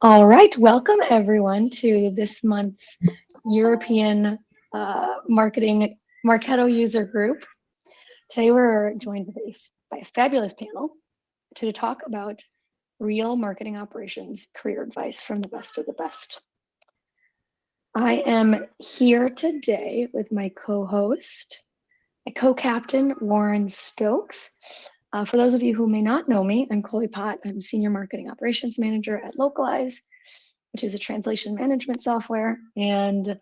All right, welcome everyone to this month's European Marketing Marketo user group. Today we're joined by a fabulous panel to talk about real marketing operations career advice from the best of the best. I am here today with my co-host, my co-captain, Warren Stokes. For those of you who may not know me, I'm Chloe Pott. I'm Senior Marketing Operations Manager at Localize, which is a translation management software. And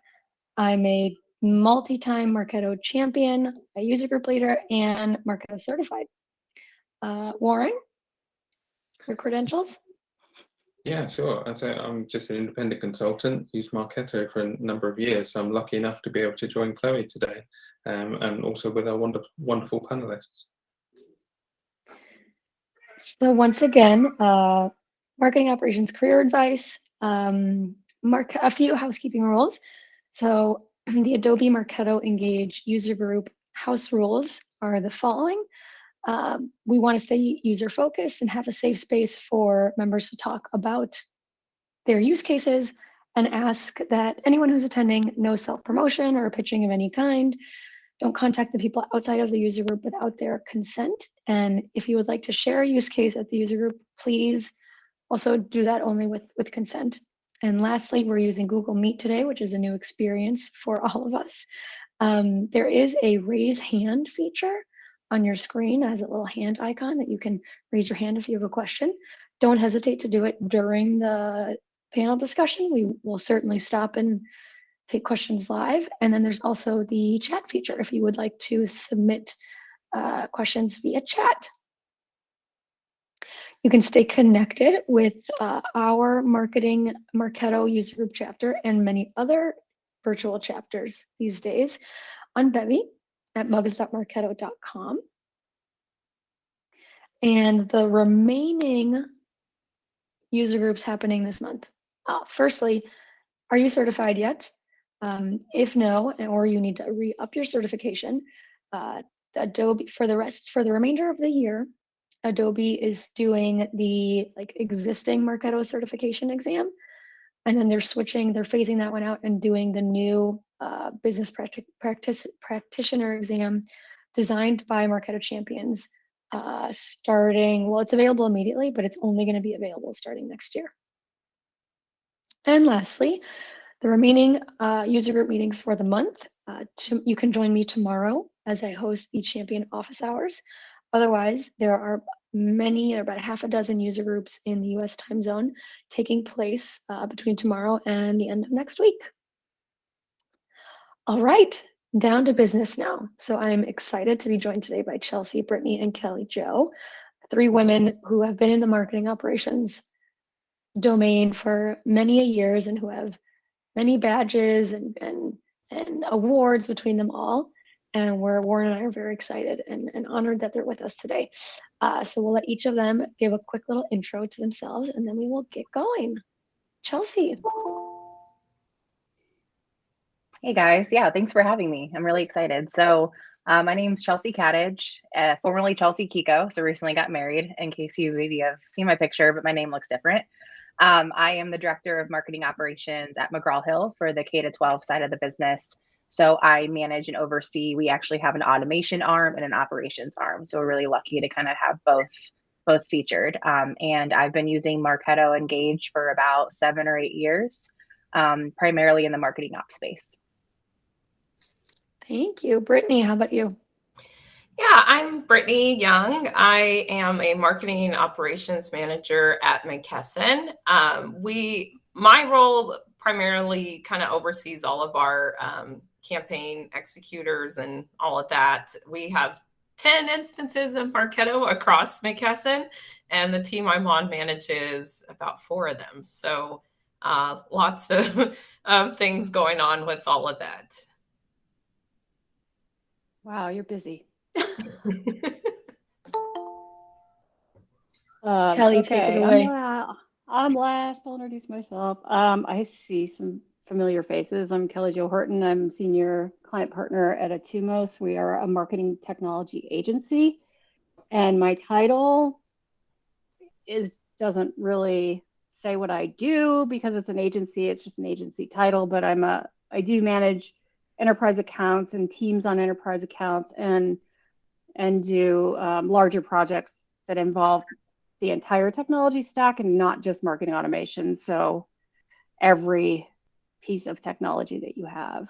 I'm a multi-time Marketo champion, a user group leader, and Marketo certified. Warren, your credentials? Yeah, sure. I'm just an independent consultant, used Marketo for a number of years. So I'm lucky enough to be able to join Chloe today, and also with our wonderful panelists. So once again, marketing operations career advice, a few housekeeping rules. So the Adobe Marketo Engage user group house rules are the following. We want to stay user focused and have a safe space for members to talk about their use cases and ask that anyone who's attending no self-promotion or pitching of any kind. Don't contact the people outside of the user group without their consent. And if you would like to share a use case at the user group, please also do that only with consent. And lastly, we're using Google Meet today, which is a new experience for all of us. There is a raise hand feature on your screen as a little hand icon that you can raise your hand if you have a question. Don't hesitate to do it during the panel discussion. We will certainly stop and take questions live. And then there's also the chat feature if you would like to submit questions via chat. You can stay connected with our Marketing Marketo user group chapter and many other virtual chapters these days on Bevy at mugs.marketo.com. And the remaining user groups happening this month. Firstly, are you certified yet? If no, or you need to re-up your certification, Adobe for the remainder of the year, Adobe is doing the existing Marketo certification exam, and then they're phasing that one out and doing the new business practitioner exam designed by Marketo champions starting, well, it's available immediately, but it's only going to be available starting next year. And lastly, the remaining user group meetings for the month, you can join me tomorrow as I host the champion office hours. Otherwise, there are about half a dozen user groups in the US time zone taking place between tomorrow and the end of next week. All right, down to business now. So I'm excited to be joined today by Chelsea, Brittany, and Kelly Jo, three women who have been in the marketing operations domain for many years and who have many badges and awards between them all. And Warren and I are very excited and honored that they're with us today. So we'll let each of them give a quick little intro to themselves, and then we will get going. Chelsea. Hey guys, yeah, thanks for having me. I'm really excited. So my name's Chelsea Katich, formerly Chelsea Kiko. So recently got married, in case you maybe have seen my picture, but my name looks different. I am the director of marketing operations at Mcgraw-Hill for the K-12 side of the business. So I manage and oversee, we actually have an automation arm and an operations arm. So we're really lucky to kind of have both featured. And I've been using Marketo Engage for about 7 or 8 years, primarily in the marketing ops space. Thank you. Brittany, how about you? Yeah, I'm Brittany Young. I am a marketing operations manager at McKesson. My role primarily kind of oversees all of our campaign executors and all of that. We have 10 instances of Marketo across McKesson, and the team I'm on manages about 4 of them. So lots of things going on with all of that. Wow, you're busy. Kelly, take it away. I'm last. I'll introduce myself. I see some familiar faces. I'm Kelly Jo Horton. I'm senior client partner at Etumos. We are a marketing technology agency, and my title doesn't really say what I do because it's an agency. It's just an agency title, but I do manage enterprise accounts and teams on enterprise accounts and do larger projects that involve the entire technology stack and not just marketing automation. So every piece of technology that you have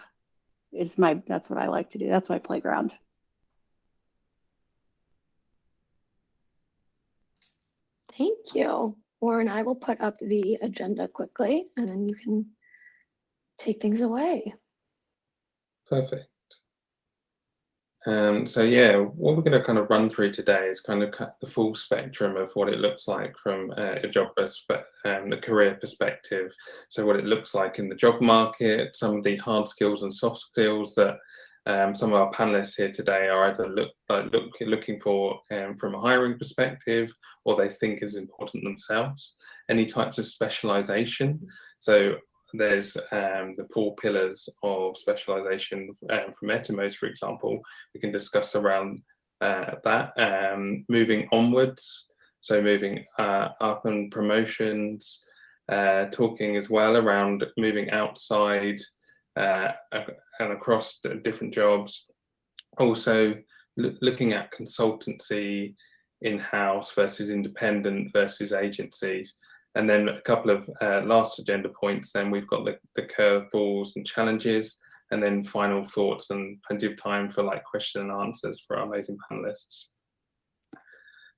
that's what I like to do. That's my playground. Thank you. Warren, I will put up the agenda quickly and then you can take things away. Perfect. So yeah, what we're going to kind of run through today is kind of the full spectrum of what it looks like from a job perspective, the career perspective. So what it looks like in the job market, some of the hard skills and soft skills that some of our panelists here today are either looking for from a hiring perspective, or they think is important themselves. Any types of specialization. So there's the 4 pillars of specialization from Etumos, for example. We can discuss around that. Moving onwards, so moving up and promotions, talking as well around moving outside and across the different jobs. Also looking at consultancy, in-house versus independent versus agencies. And then a couple of last agenda points, then we've got the curveballs and challenges, and then final thoughts and plenty of time for like question and answers for our amazing panelists.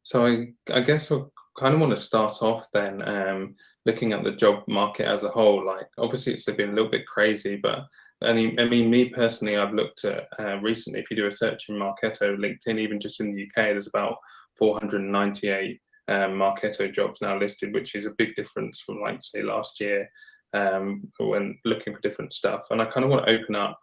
So I guess I kind of want to start off then looking at the job market as a whole. Like obviously it's been a little bit crazy, but I mean, me personally, I've looked at recently, if you do a search in Marketo, LinkedIn, even just in the UK, there's about 498 Marketo jobs now listed, which is a big difference from like say last year when looking for different stuff. And I kind of want to open up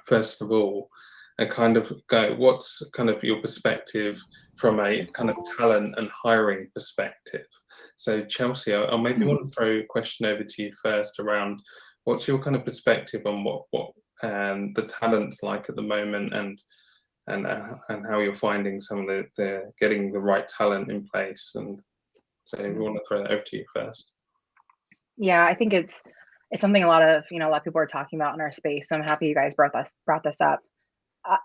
first of all and kind of go, what's kind of your perspective from a kind of talent and hiring perspective? So Chelsea, I'll maybe want to throw a question over to you first around what's your kind of perspective on what the talent's like at the moment, and how you're finding some of the getting the right talent in place. And so we want to throw that over to you first. Yeah, I think it's something a lot of people are talking about in our space. So I'm happy you guys brought this up.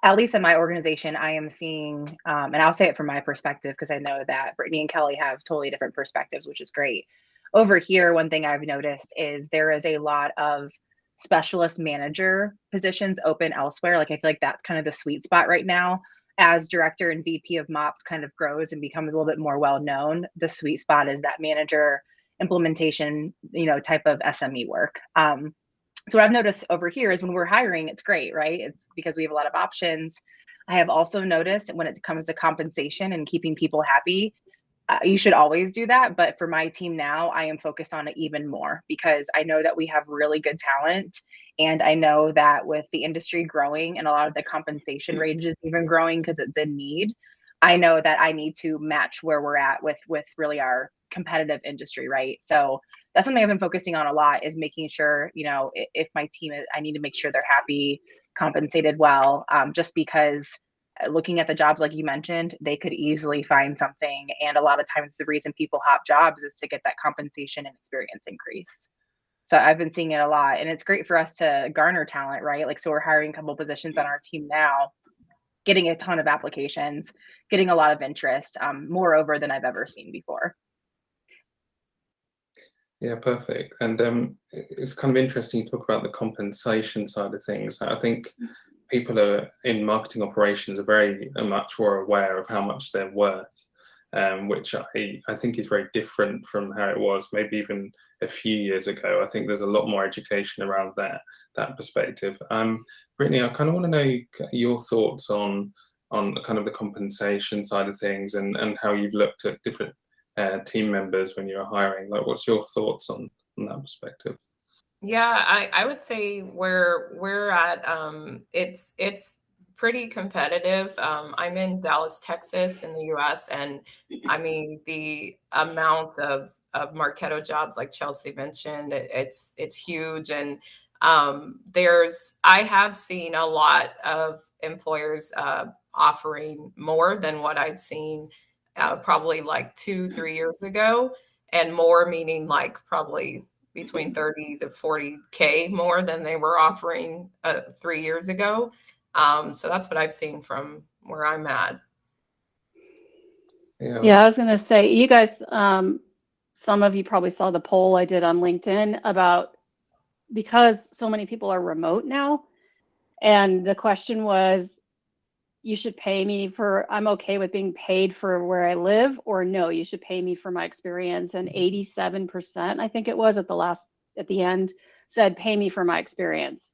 At least in my organization, I am seeing, and I'll say it from my perspective because I know that Brittany and Kelly have totally different perspectives, which is great. Over here, one thing I've noticed is there is a lot of specialist manager positions open elsewhere. Like I feel like that's kind of the sweet spot right now. As director and VP of MOPs kind of grows and becomes a little bit more well known, the sweet spot is that manager implementation, type of SME work. So what I've noticed over here is when we're hiring, it's great, right? It's because we have a lot of options. I have also noticed when it comes to compensation and keeping people happy, you should always do that. But for my team now, I am focused on it even more because I know that we have really good talent. And I know that with the industry growing and a lot of the compensation ranges even growing because it's in need, I know that I need to match where we're at with really our competitive industry, right? So that's something I've been focusing on a lot, is making sure, if my team is, I need to make sure they're happy, compensated well, just because looking at the jobs, like you mentioned, they could easily find something. And a lot of times the reason people hop jobs is to get that compensation and experience increase. So I've been seeing it a lot, and it's great for us to garner talent, right? Like, so we're hiring a couple positions on our team now, getting a ton of applications, getting a lot of interest, moreover than I've ever seen before. Yeah, perfect. And it's kind of interesting to talk about the compensation side of things. I think people are in marketing operations are very much more aware of how much they're worth, which I think is very different from how it was maybe even a few years ago. I think there's a lot more education around that perspective. Brittany, I kind of want to know your thoughts on kind of the compensation side of things and how you've looked at different team members when you're hiring. Like, what's your thoughts on that perspective? Yeah, I would say where we're at, it's pretty competitive. I'm in Dallas, Texas, in the U.S., and I mean the amount of Marketo jobs, like Chelsea mentioned, it's huge, and I have seen a lot of employers offering more than what I'd seen probably like 2-3 years ago. and more meaning like probably between 30 to 40K more than they were offering 3 years ago. So that's what I've seen from where I'm at. Yeah, I was going to say, you guys, some of you probably saw the poll I did on LinkedIn about, because so many people are remote now, and the question was, you should pay me for, I'm okay with being paid for where I live, or no, you should pay me for my experience. And 87%, I think it was at the end, said pay me for my experience.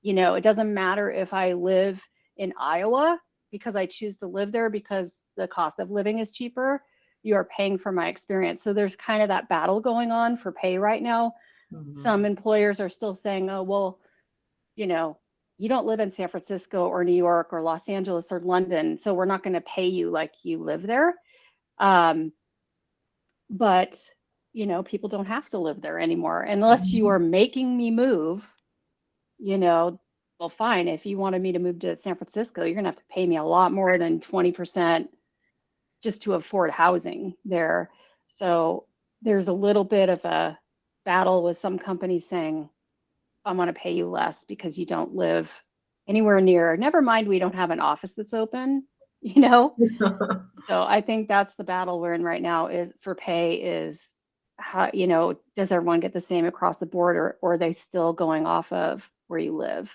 You know, it doesn't matter if I live in Iowa because I choose to live there because the cost of living is cheaper. You are paying for my experience. So there's kind of that battle going on for pay right now. Some employers are still saying, oh, well, you know, you don't live in San Francisco or New York or Los Angeles or London, so we're not going to pay you like you live there. But, you know, people don't have to live there anymore unless you are making me move, you know. Well, fine, if you wanted me to move to San Francisco, you're going to have to pay me a lot more than 20% just to afford housing there. So there's a little bit of a battle with some companies saying, I want to pay you less because you don't live anywhere near, never mind, we don't have an office that's open, you know? So I think that's the battle we're in right now, is for pay, is how, you know, does everyone get the same across the board, or are they still going off of where you live?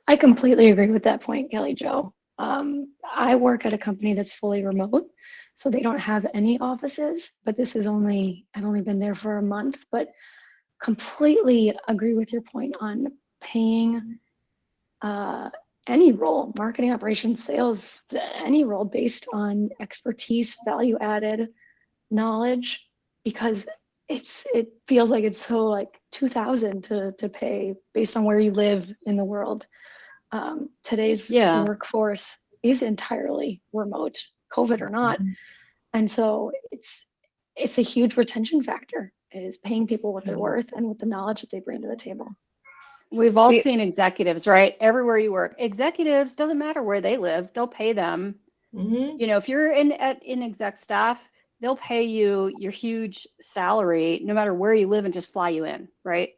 I completely agree with that point, Kelly Jo. I work at a company that's fully remote, so they don't have any offices, but I've only been there for a month, but completely agree with your point on paying any role, marketing, operations, sales, any role based on expertise, value added knowledge, because it feels like it's so like 2000 to pay based on where you live in the world. Today's workforce is entirely remote, COVID or not. And so it's a huge retention factor, is paying people what they're worth and with the knowledge that they bring to the table. We've all seen executives, right? Everywhere you work, executives, doesn't matter where they live, they'll pay them. You know, if you're in exec staff, they'll pay you your huge salary no matter where you live and just fly you in, right?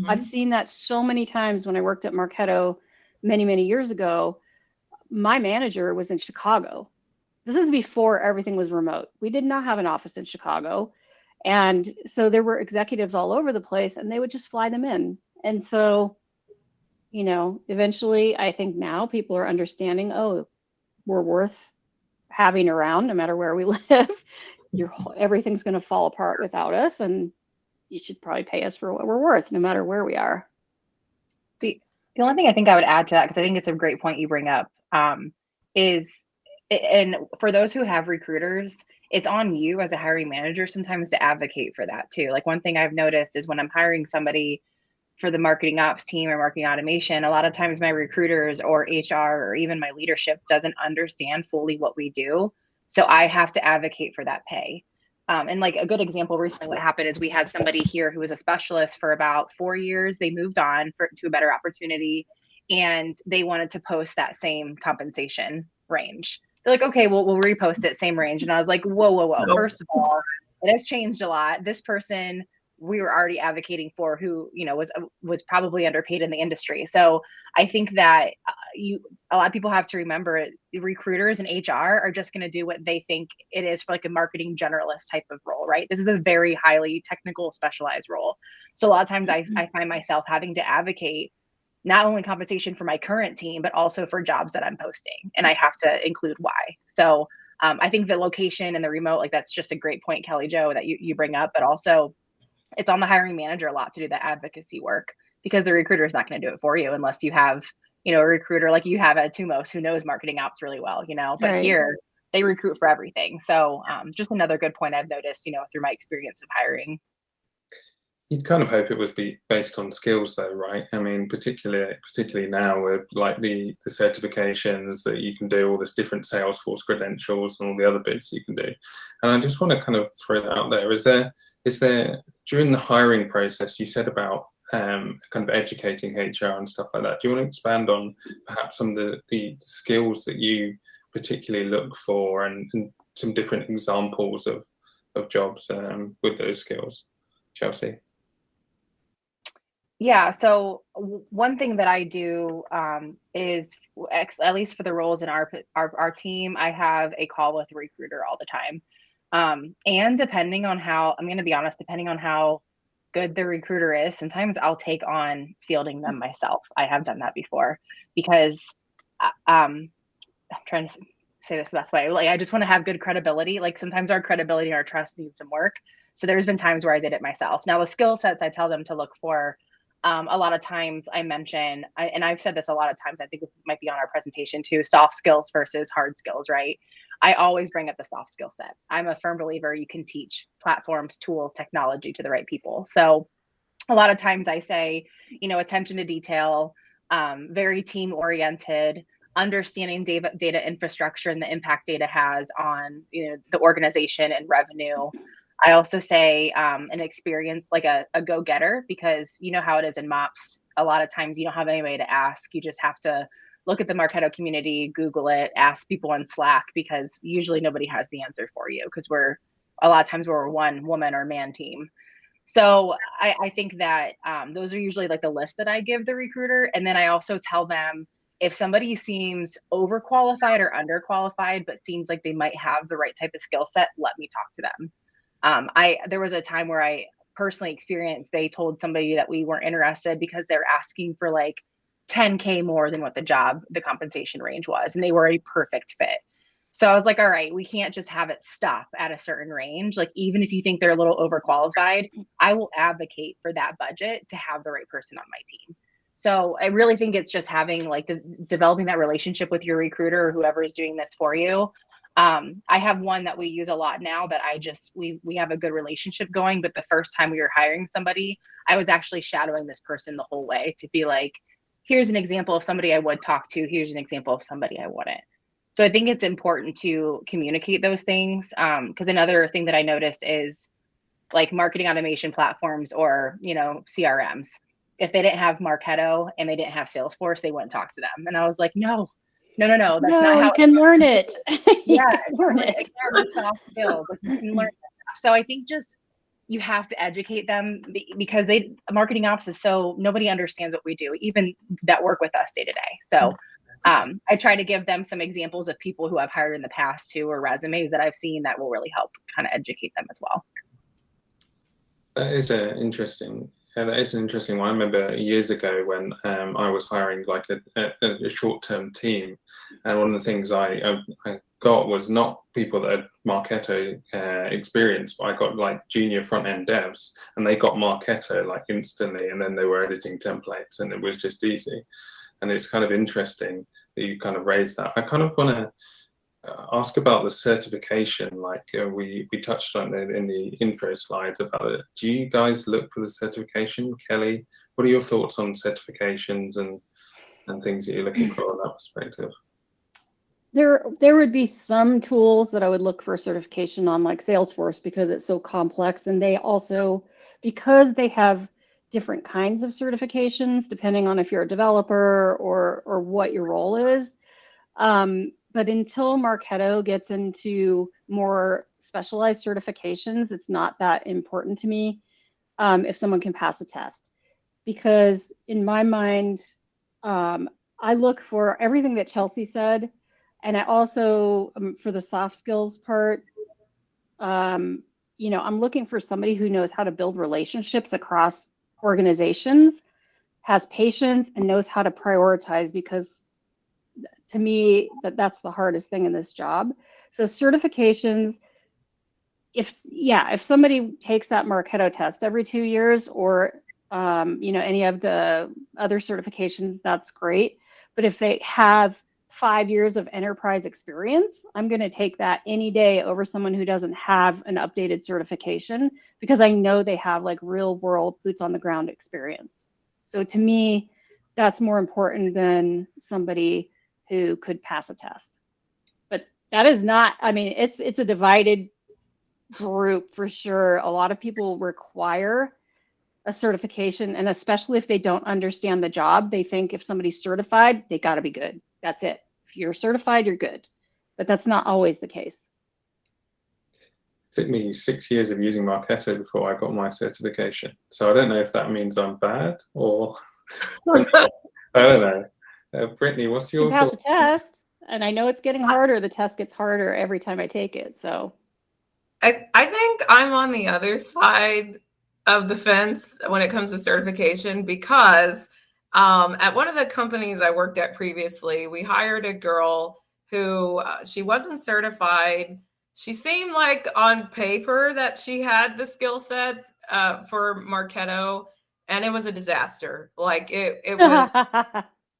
I've seen that so many times when I worked at Marketo many years ago. My manager was in Chicago. This is before everything was remote. We did not have an office in Chicago. And so there were executives all over the place, and they would just fly them in. And so, you know, eventually I think now people are understanding, oh, we're worth having around no matter where we live. Everything's going to fall apart without us, and you should probably pay us for what we're worth no matter where we are. The only thing I think I would add to that, because I think it's a great point you bring up, is, and for those who have recruiters, it's on you as a hiring manager sometimes to advocate for that too. Like, one thing I've noticed is when I'm hiring somebody for the marketing ops team or marketing automation, a lot of times my recruiters or HR or even my leadership doesn't understand fully what we do. So I have to advocate for that pay. And like a good example recently, what happened is we had somebody here who was a specialist for about 4 years. They moved on to a better opportunity, and they wanted to post that same compensation range. They're like, okay, well, we'll repost it, same range. And I was like, whoa. Nope. First of all, it has changed a lot. This person we were already advocating for, who, you know, was probably underpaid in the industry. So I think that a lot of people have to remember, recruiters and HR are just going to do what they think it is for like a marketing generalist type of role, right? This is a very highly technical, specialized role. So a lot of times I find myself having to advocate not only compensation for my current team, but also for jobs that I'm posting, and I have to include why. So I think the location and the remote, like, that's just a great point, Kelly Jo, that you bring up, but also it's on the hiring manager a lot to do the advocacy work, because the recruiter is not going to do it for you unless you have, you know, a recruiter like you have at Etumos who knows marketing ops really well, you know, but here they recruit for everything. So just another good point I've noticed, you know, through my experience of hiring. You'd kind of hope it would be based on skills though, right? I mean, particularly now with like the certifications that you can do, all this different Salesforce credentials and all the other bits you can do. And I just want to kind of throw that out there. Is there during the hiring process, you said about kind of educating HR and stuff like that. Do you want to expand on perhaps some of the skills that you particularly look for, and some different examples of jobs with those skills? Chelsea? Yeah, so one thing that I do is, at least for the roles in our team, I have a call with a recruiter all the time. And depending on how, I'm going to be honest, depending on how good the recruiter is, sometimes I'll take on fielding them myself. I have done that before because I'm trying to say this the best way. Like, I just want to have good credibility. Like, sometimes our credibility and our trust needs some work. So there's been times where I did it myself. Now, the skill sets I tell them to look for, a lot of times I mention, and I've said this a lot of times, I think this might be on our presentation too, soft skills versus hard skills, right? I always bring up the soft skill set. I'm a firm believer you can teach platforms, tools, technology to the right people. So a lot of times I say, attention to detail, very team oriented, understanding data infrastructure and the impact data has on the organization and revenue. I also say an experience, like a go-getter, because you know how it is in MOPs. A lot of times you don't have anybody to ask. You just have to look at the Marketo community, Google it, ask people on Slack, because usually nobody has the answer for you, because a lot of times we're a one woman or man team. So I think that those are usually like the list that I give the recruiter. And then I also tell them, if somebody seems overqualified or underqualified, but seems like they might have the right type of skill set, let me talk to them. There was a time where I personally experienced, they told somebody that we weren't interested because they're asking for like 10K more than what the compensation range was. And they were a perfect fit. So I was like, all right, we can't just have it stop at a certain range. Like, even if you think they're a little overqualified, I will advocate for that budget to have the right person on my team. So I really think it's just having developing that relationship with your recruiter or whoever is doing this for you. I have one that we use a lot now that we have a good relationship going, but the first time we were hiring somebody, I was actually shadowing this person the whole way to be like, here's an example of somebody I would talk to. Here's an example of somebody I wouldn't. So I think it's important to communicate those things. Because another thing that I noticed is like marketing automation platforms or, CRMs. If they didn't have Marketo and they didn't have Salesforce, they wouldn't talk to them. And I was like, no, that's not how you can learn it. Yeah, it's soft skills. Like, you can learn that. So I think just you have to educate them, because marketing ops is so nobody understands what we do, even that work with us day to day. So I try to give them some examples of people who I've hired in the past too, or resumes that I've seen that will really help kind of educate them as well. That is interesting. That is an interesting one. I remember years ago when I was hiring like a short-term team, and one of the things I got was not people that had Marketo experience, but I got like junior front-end devs, and they got Marketo like instantly, and then they were editing templates, and it was just easy. And it's kind of interesting that you kind of raised that. I kind of want to ask about the certification, like we touched on it in the intro slides about it. Do you guys look for the certification? Kelly, what are your thoughts on certifications and things that you're looking for on that perspective? There would be some tools that I would look for certification on, like Salesforce, because it's so complex, and they also, because they have different kinds of certifications depending on if you're a developer or what your role is. But until Marketo gets into more specialized certifications, it's not that important to me if someone can pass a test. Because in my mind, I look for everything that Chelsea said. And I also, for the soft skills part, I'm looking for somebody who knows how to build relationships across organizations, has patience, and knows how to prioritize, because to me, that's the hardest thing in this job. So certifications, if somebody takes that Marketo test every 2 years, or any of the other certifications, that's great. But if they have 5 years of enterprise experience, I'm going to take that any day over someone who doesn't have an updated certification, because I know they have like real world boots on the ground experience. So to me, that's more important than somebody who could pass a test. But that is not, it's a divided group for sure. A lot of people require a certification, and especially if they don't understand the job, they think if somebody's certified, they got to be good. That's it. If you're certified, you're good. But that's not always the case. It took me 6 years of using Marketo before I got my certification. So I don't know if that means I'm bad or I don't know. Brittany, what's You your can pass the thoughts? test, and I know it's getting harder. The test gets harder every time I take it. So I think I'm on the other side of the fence when it comes to certification because at one of the companies I worked at previously, we hired a girl who she wasn't certified. She seemed like on paper that she had the skill sets for Marketo, and it was a disaster. Like it was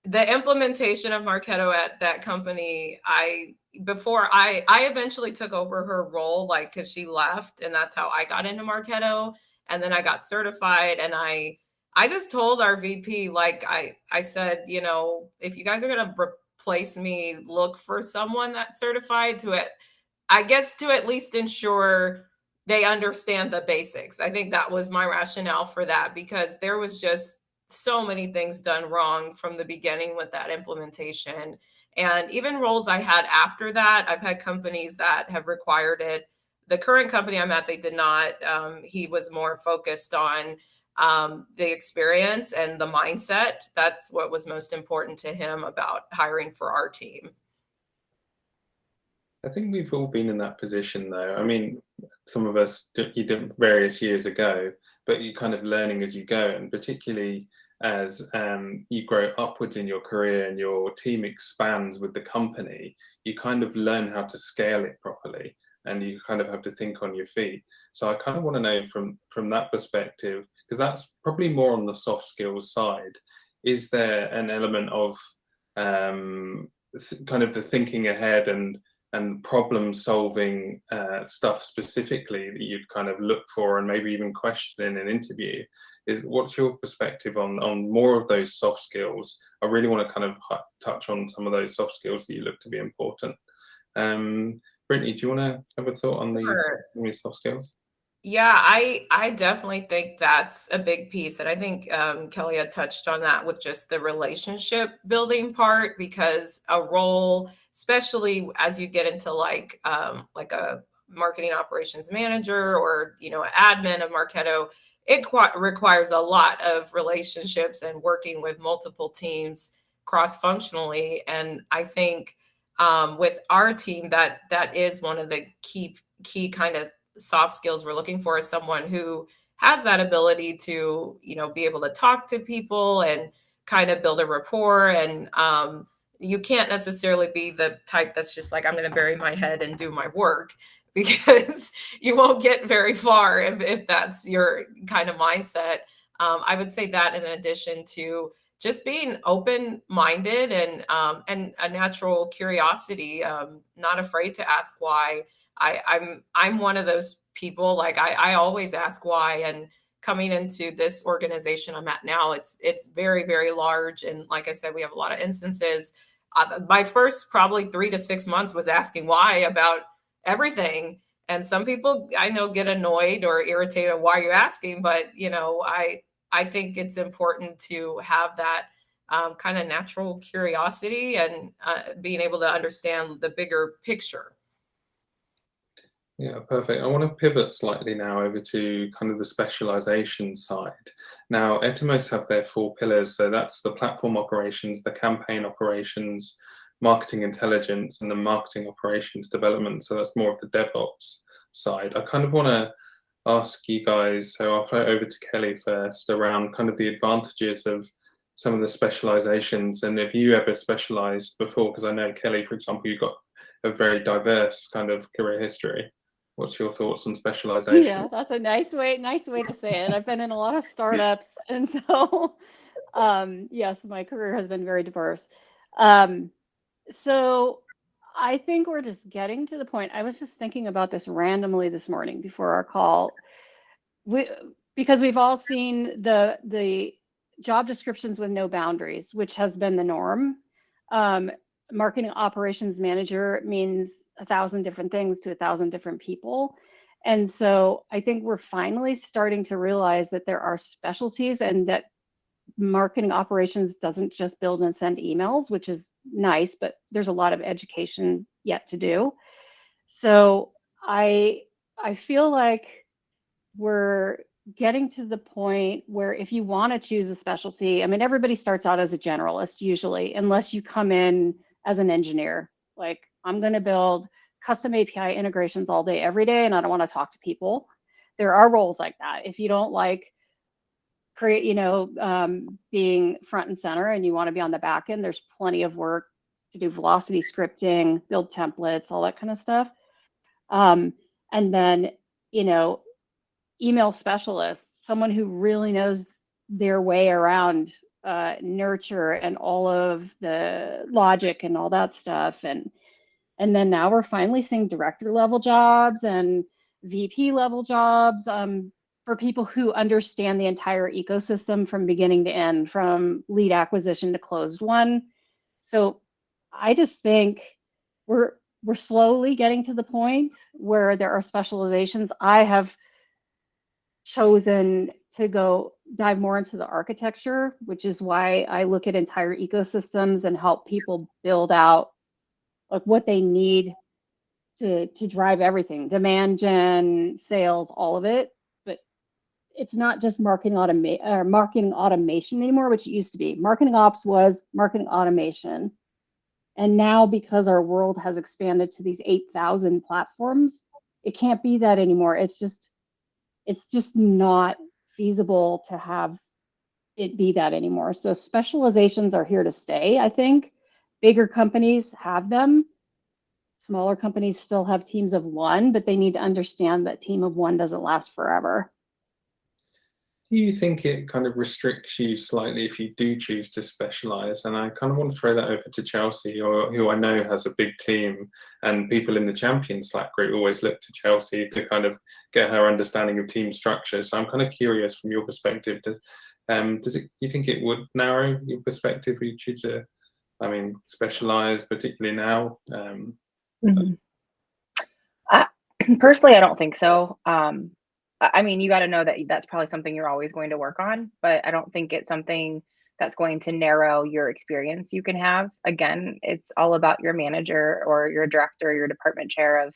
the implementation of Marketo at that company. I eventually took over her role, like, because she left, and that's how I got into Marketo. And then I got certified, and I just told our VP, like, I said, you know, if you guys are gonna replace me, look for someone that's certified to it, I guess, to at least ensure they understand the basics. I think that was my rationale for that, because there was just so many things done wrong from the beginning with that implementation. And even roles I had after that, I've had companies that have required it. The current company I'm at, they did not. He was more focused on the experience and the mindset. That's what was most important to him about hiring for our team. I think we've all been in that position, though. I mean, some of us you did various years ago, but you're kind of learning as you go, and particularly as you grow upwards in your career and your team expands with the company, you kind of learn how to scale it properly, and you kind of have to think on your feet. So I kind of want to know from that perspective, because that's probably more on the soft skills side. Is there an element of kind of the thinking ahead and problem solving stuff specifically that you'd kind of look for and maybe even question in an interview? What's your perspective on more of those soft skills? I really want to kind of touch on some of those soft skills that you look to be important. Brittany, do you want to have a thought on the soft skills? Yeah, I definitely think that's a big piece. And I think Kelly had touched on that with just the relationship building part, because a role, especially as you get into like a marketing operations manager or, you know, admin of Marketo, it requires a lot of relationships and working with multiple teams cross-functionally. And I think with our team, that is one of the key kind of soft skills we're looking for, is someone who has that ability to, you know, be able to talk to people and kind of build a rapport. And you can't necessarily be the type that's just like, I'm going to bury my head and do my work, because you won't get very far if that's your kind of mindset. I would say that, in addition to just being open-minded and a natural curiosity, not afraid to ask why. I'm one of those people, like I always ask why. And coming into this organization I'm at now, it's very, very large. And like I said, we have a lot of instances. My first probably 3 to 6 months was asking why about everything. And some people I know get annoyed or irritated, why you're asking, but you know, I think it's important to have that kind of natural curiosity and being able to understand the bigger picture. Yeah, perfect. I want to pivot slightly now over to kind of the specialization side. Now, Etumos have their 4 pillars. So that's the platform operations, the campaign operations, marketing intelligence, and the marketing operations development. So that's more of the DevOps side. I kind of want to ask you guys, so I'll throw it over to Kelly first, around kind of the advantages of some of the specializations. And have you ever specialized before? Because I know, Kelly, for example, you've got a very diverse kind of career history. What's your thoughts on specialization? yeah, that's a nice way to say it. I've been in a lot of startups, and so yes, my career has been very diverse. So I think we're just getting to the point. I was just thinking about this randomly this morning before our call. Because we've all seen the job descriptions with no boundaries, which has been the norm. Marketing operations manager means 1,000 different things to 1,000 different people. And so I think we're finally starting to realize that there are specialties, and that marketing operations doesn't just build and send emails, which is nice, but there's a lot of education yet to do. So I I feel like we're getting to the point where if you want to choose a specialty, I mean, everybody starts out as a generalist usually, unless you come in as an engineer. Like, I'm going to build custom API integrations all day, every day, and I don't want to talk to people. There are roles like that. If you don't like being front and center and you want to be on the back end, there's plenty of work to do velocity scripting, build templates, all that kind of stuff. And then, email specialist, someone who really knows their way around nurture and all of the logic and all that stuff. And then now we're finally seeing director level jobs and VP level jobs for people who understand the entire ecosystem from beginning to end, from lead acquisition to closed one. So I just think we're slowly getting to the point where there are specializations. I have chosen to go dive more into the architecture, which is why I look at entire ecosystems and help people build out like what they need to drive everything, demand gen, sales, all of it. But it's not just marketing automation anymore, which it used to be. Marketing ops was marketing automation. And now, because our world has expanded to these 8,000 platforms, it can't be that anymore. It's just not feasible to have it be that anymore. So specializations are here to stay, I think. Bigger companies have them. Smaller companies still have teams of one, but they need to understand that team of one doesn't last forever. Do you think it kind of restricts you slightly if you do choose to specialize? And I kind of want to throw that over to Chelsea, who I know has a big team, and people in the Champion Slack group always look to Chelsea to kind of get her understanding of team structure. So I'm kind of curious from your perspective, do you think it would narrow your perspective if you choose to, specialize, particularly now? Personally, I don't think so. You got to know that that's probably something you're always going to work on, but I don't think it's something that's going to narrow your experience you can have. Again, it's all about your manager or your director or your department chair of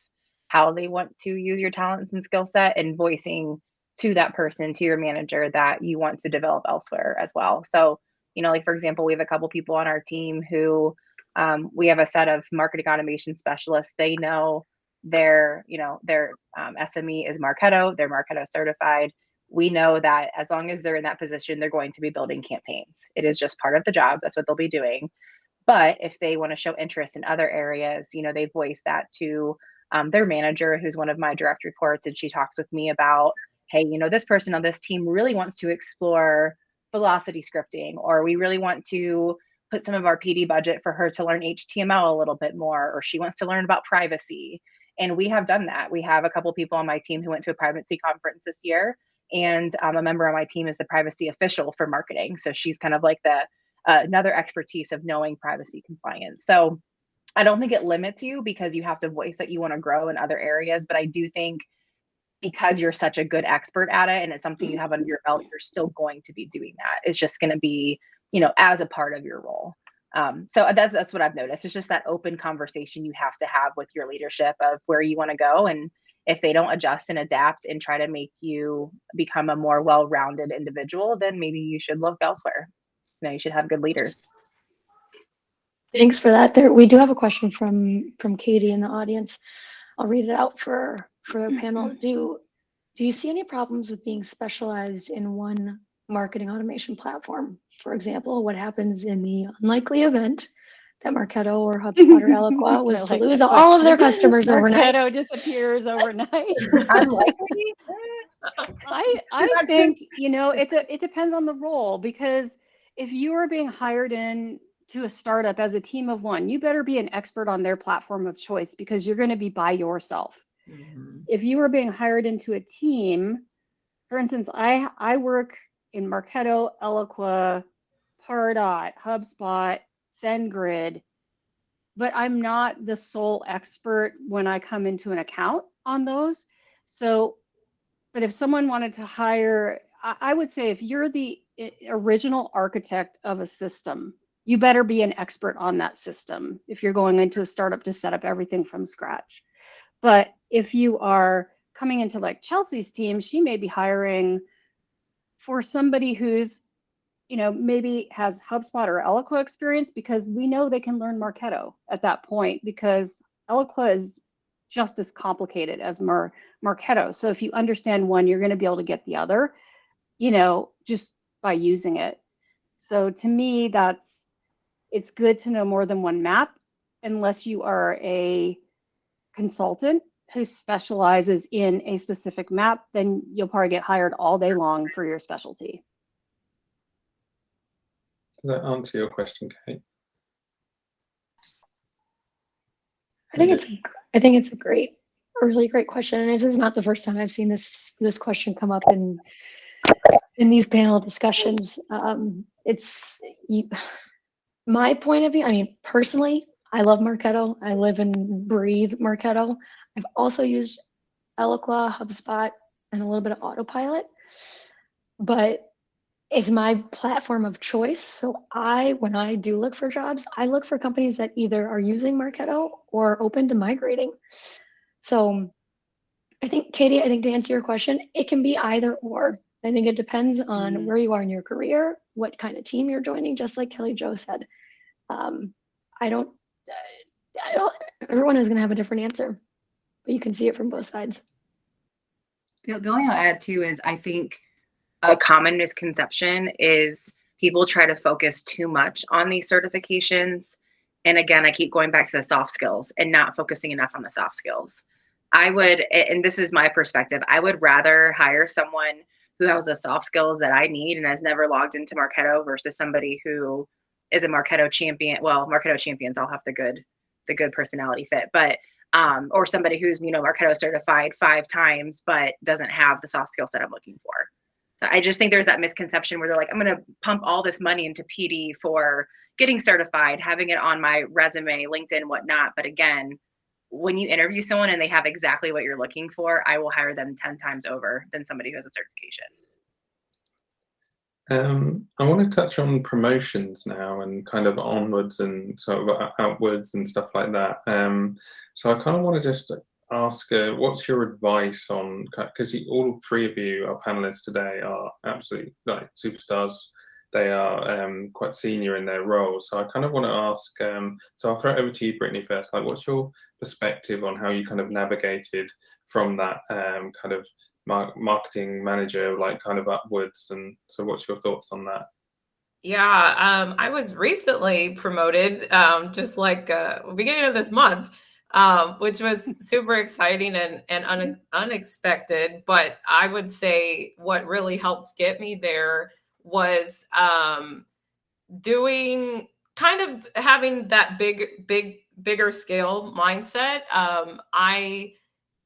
how they want to use your talents and skill set, and voicing to that person, to your manager, that you want to develop elsewhere as well. So, like for example, we have a couple people on our team who we have a set of marketing automation specialists. They know their SME is Marketo, they're Marketo certified. We know that as long as they're in that position, they're going to be building campaigns. It is just part of the job. That's what they'll be doing. But if they want to show interest in other areas, they voice that to their manager, who's one of my direct reports, and she talks with me about, hey, this person on this team really wants to explore velocity scripting, or we really want to put some of our PD budget for her to learn HTML a little bit more, or she wants to learn about privacy. And we have done that. We have a couple people on my team who went to a privacy conference this year, and a member on my team is the privacy official for marketing. So she's kind of like the another expertise of knowing privacy compliance. So I don't think it limits you because you have to voice that you want to grow in other areas. But I do think because you're such a good expert at it and it's something you have under your belt, you're still going to be doing that. It's just going to be, as a part of your role. So that's what I've noticed. It's just that open conversation you have to have with your leadership of where you want to go. And if they don't adjust and adapt and try to make you become a more well-rounded individual, then maybe you should look elsewhere. You should have good leaders. Thanks for that. We do have a question from Katie in the audience. I'll read it out for the panel. Do you see any problems with being specialized in one marketing automation platform? For example, what happens in the unlikely event that Marketo or HubSpot or Eloqua was to lose all of their customers overnight? Marketo disappears overnight. Unlikely? I think, it depends on the role, because if you are being hired in to a startup as a team of one, you better be an expert on their platform of choice, because you're going to be by yourself. Mm-hmm. If you are being hired into a team, for instance, I work in Marketo, Eloqua, Pardot, HubSpot, SendGrid, but I'm not the sole expert when I come into an account on those. So, but if someone wanted to hire, I would say if you're the original architect of a system, you better be an expert on that system if you're going into a startup to set up everything from scratch. But if you are coming into like Chelsea's team, she may be hiring for somebody who's, maybe has HubSpot or Eloqua experience, because we know they can learn Marketo at that point, because Eloqua is just as complicated as Marketo. So if you understand one, you're going to be able to get the other, just by using it. So to me, it's good to know more than one map, unless you are a consultant who specializes in a specific map, then you'll probably get hired all day long for your specialty. Does that answer your question, Kate? I think it's a really great question, and this is not the first time I've seen this question come up in these panel discussions. My point of view. I mean, personally, I love Marketo. I live and breathe Marketo. I've also used Eloqua, HubSpot, and a little bit of Autopilot, but it's my platform of choice. So when I do look for jobs, I look for companies that either are using Marketo or open to migrating. So I think, Katie, to answer your question, it can be either or. I think it depends on where you are in your career, what kind of team you're joining, just like Kelly Jo said. Everyone is going to have a different answer, but you can see it from both sides. The only thing I'll add too is I think a common misconception is people try to focus too much on these certifications. And again, I keep going back to the soft skills and not focusing enough on the soft skills. I would, and this is my perspective, I would rather hire someone who has the soft skills that I need and has never logged into Marketo versus somebody who is a Marketo champion. Well, Marketo champions all have the good personality fit, but or somebody who's, Marketo certified 5 times, but doesn't have the soft skills that I'm looking for. So I just think there's that misconception where they're like, I'm going to pump all this money into PD for getting certified, having it on my resume, LinkedIn, whatnot. But again, when you interview someone and they have exactly what you're looking for, I will hire them 10 times over than somebody who has a certification. I want to touch on promotions now and kind of onwards and sort of outwards and stuff like that. So I kind of want to just ask, what's your advice on, because all 3 of you, our panelists today, are absolutely like superstars. They are quite senior in their roles. So I kind of want to ask, so I'll throw it over to you, Brittany, first. Like, what's your perspective on how you kind of navigated from that kind of marketing manager, like kind of upwards? And so what's your thoughts on that? Yeah, I was recently promoted, just like beginning of this month, which was super exciting and unexpected. But I would say what really helped get me there was doing kind of having that bigger scale mindset. I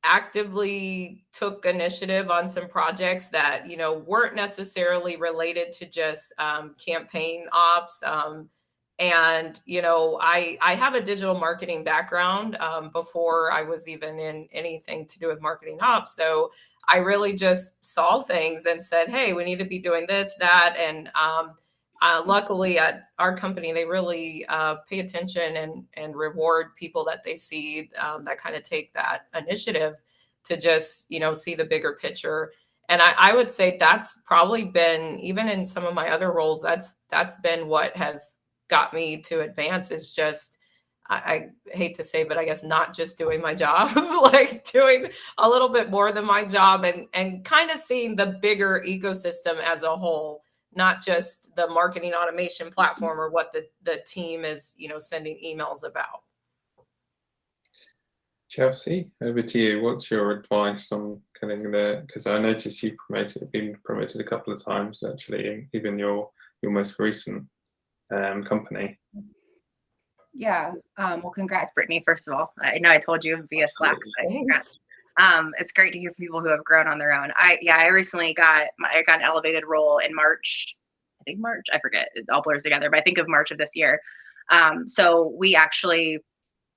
actively took initiative on some projects that, weren't necessarily related to just campaign ops. And, I have a digital marketing background before I was even in anything to do with marketing ops. So I really just saw things and said, hey, we need to be doing this, that. And luckily at our company, they really pay attention and reward people that they see that kind of take that initiative to just, see the bigger picture. And I would say that's probably been, even in some of my other roles, that's been what has got me to advance, is just, I hate to say, but I guess not just doing my job, like doing a little bit more than my job and kind of seeing the bigger ecosystem as a whole, not just the marketing automation platform or what the team is, sending emails about. Chelsea, over to you. What's your advice on getting there? Because I noticed you've been promoted a couple of times, actually, even your most recent company. Yeah. Well, congrats, Brittany, first of all. I know I told you via Slack, but congrats. It's great to hear from people who have grown on their own. I recently got an elevated role in March. I think March, I forget, it all blurs together, but I think of March of this year. So we actually,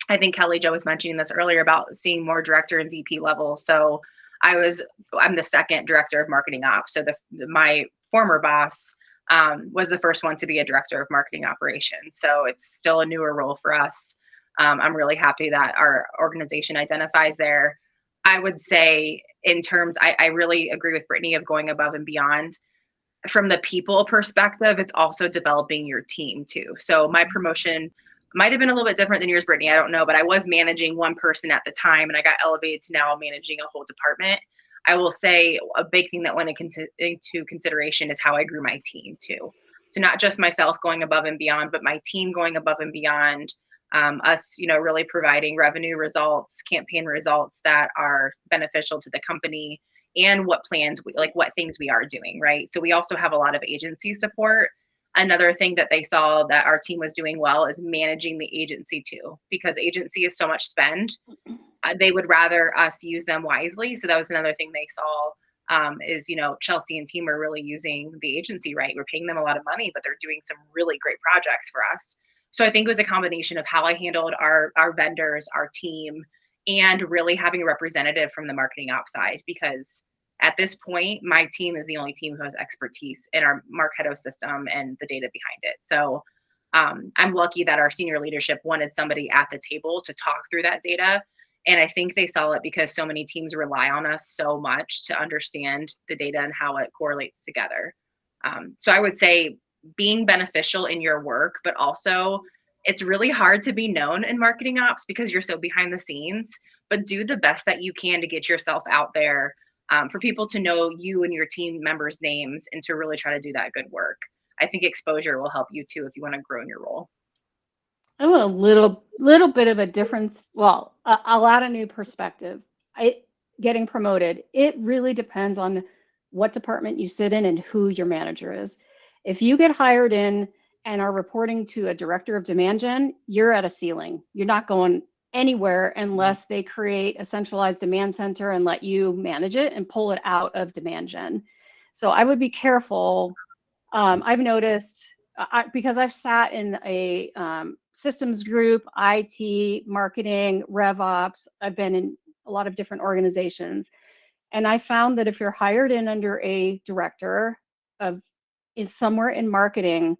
I think Kelly Jo was mentioning this earlier about seeing more director and VP level. So I'm the second director of marketing ops. So my former boss was the first one to be a director of marketing operations. So it's still a newer role for us. I'm really happy that our organization identifies there. I would say in terms, I really agree with Brittany of going above and beyond. From the people perspective, it's also developing your team too. So my promotion might have been a little bit different than yours, Brittany. I don't know, but I was managing one person at the time, and I got elevated to now managing a whole department. I will say a big thing that went into consideration is how I grew my team too. So not just myself going above and beyond, but my team going above and beyond. Us, really providing revenue results, campaign results that are beneficial to the company, and what plans, what things we are doing, right? So we also have a lot of agency support. Another thing that they saw that our team was doing well is managing the agency too, because agency is so much spend. They would rather us use them wisely. So that was another thing they saw, is, Chelsea and team are really using the agency right. We're paying them a lot of money, but they're doing some really great projects for us. So I think it was a combination of how I handled our vendors, our team, and really having a representative from the marketing ops side, because at this point, my team is the only team who has expertise in our Marketo system and the data behind it. So I'm lucky that our senior leadership wanted somebody at the table to talk through that data. And I think they saw it because so many teams rely on us so much to understand the data and how it correlates together. So I would say being beneficial in your work, but also it's really hard to be known in marketing ops because you're so behind the scenes, but do the best that you can to get yourself out there, for people to know you and your team members' names and to really try to do that good work. I think exposure will help you too if you want to grow in your role. I'm a little bit of a difference. Well, I'll add a new perspective. Getting promoted, it really depends on what department you sit in and who your manager is. If you get hired in and are reporting to a director of demand gen, you're at a ceiling. You're not going anywhere unless they create a centralized demand center and let you manage it and pull it out of demand gen. So I would be careful. I've noticed, because I've sat in a systems group, IT, marketing, RevOps, I've been in a lot of different organizations. And I found that if you're hired in under a director is somewhere in marketing,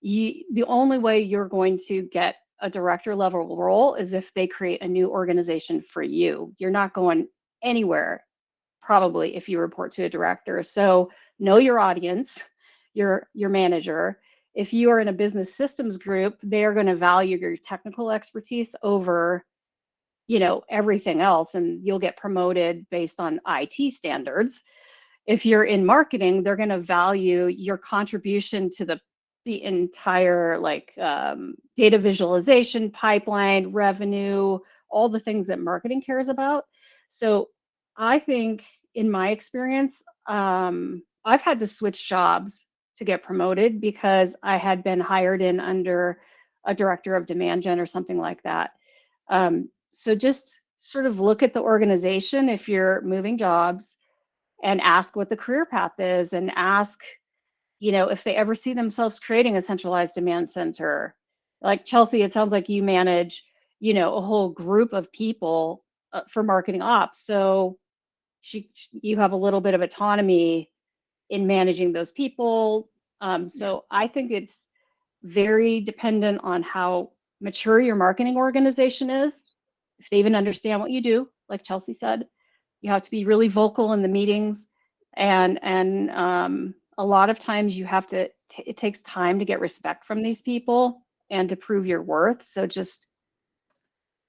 the only way you're going to get a director level role is if they create a new organization for you. You're not going anywhere, probably, if you report to a director. So know your audience, your manager. If you are in a business systems group, they are going to value your technical expertise over, everything else, and you'll get promoted based on IT standards. If you're in marketing, they're going to value your contribution to the entire data visualization, pipeline, revenue, all the things that marketing cares about. So I think in my experience, I've had to switch jobs to get promoted because I had been hired in under a director of demand gen or something like that. So just sort of look at the organization if you're moving jobs and ask what the career path is, and ask, if they ever see themselves creating a centralized demand center. Like Chelsea, it sounds like you manage, a whole group of people for marketing ops. So you have a little bit of autonomy in managing those people. So I think it's very dependent on how mature your marketing organization is. If they even understand what you do, like Chelsea said, you have to be really vocal in the meetings, and a lot of times you have to, it takes time to get respect from these people and to prove your worth. So just,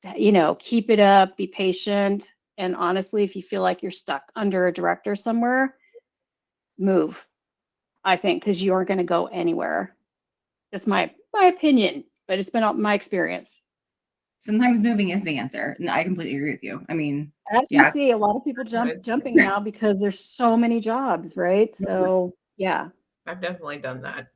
keep it up, be patient. And honestly, if you feel like you're stuck under a director somewhere, move, I think, because you aren't going to go anywhere. That's my opinion, but it's been my experience. Sometimes moving is the answer. No, I completely agree with you. I mean, As you see, a lot of people jumping now because there's so many jobs, right? So yeah. I've definitely done that.